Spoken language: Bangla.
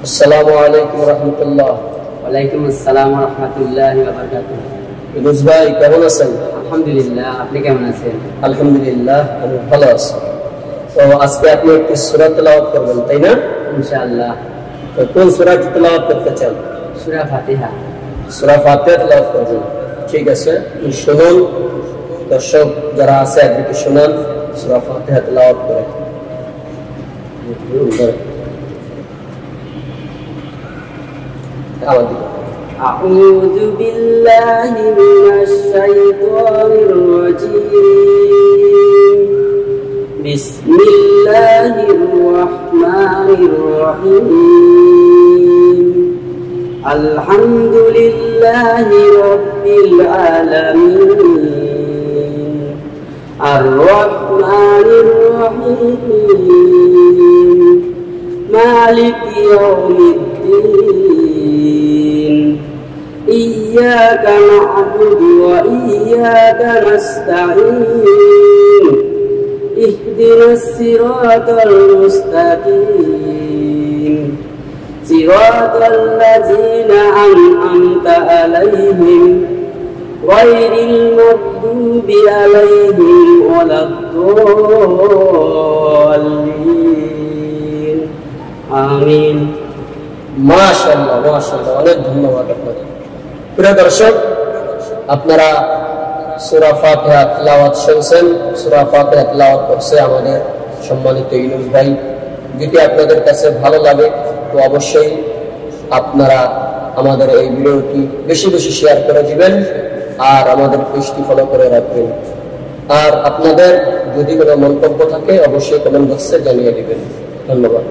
আসসালামু আলাইকুম রহমতুল্লাহ। ওয়ালাইকুম আসসালাম ওয়া রাহমাতুল্লাহি ওয়া বারাকাতুহু। ইউনুস ভাই কেমন আছেন? আলহামদুলিল্লাহ, আপনি কেমন আছেন? আলহামদুলিল্লাহ, আমি ভালো আছি। তো আজকে আপনি একটি সূরা তেলাওয়াত করবেন, তাই না? ইনশাআল্লাহ। তো কোন সূরাটি তেলাওয়াত করতে চান? সূরা ফাতিহা। সূরা ফাতিহা তেলাওয়াত করবেন। ঠিক আছে, শুনুন, দর্শক যারা আছে একদিকে শুনুন, সূরা ফাতিহা তেলাওয়াত করে। أعوذ بالله من الشيطان الرجيم. بسم الله الرحمن الرحيم. الحمد لله رب العالمين الرحمن الرحيم مالك يوم الدين إياك نعبد وإياك نستعين اهدنا الصراط المستقيم صراط الذين أنعمت عليهم غير المغضوب عليهم ولا الضالين آمين। মাশাআল্লাহ, মাশাআল্লাহ, অনেক ধন্যবাদ আপনাকে। প্রিয় দর্শক, আপনারা সূরা ফাতিহা তেলাওয়াত শুনছেন। সূরা ফাতিহা তেলাওয়াত করছে আমাদের সম্মানিত ইউনুস ভাই। যদি আপনাদের কাছে ভালো লাগে তো অবশ্যই আপনারা আমাদের এই ভিডিওটি বেশি বেশি শেয়ার করে দিবেন আর আমাদের পেজটি ফলো করে রাখবেন। আর আপনাদের যদি কোনো মন্তব্য থাকে অবশ্যই কমেন্ট বক্সে জানিয়ে দিবেন। ধন্যবাদ।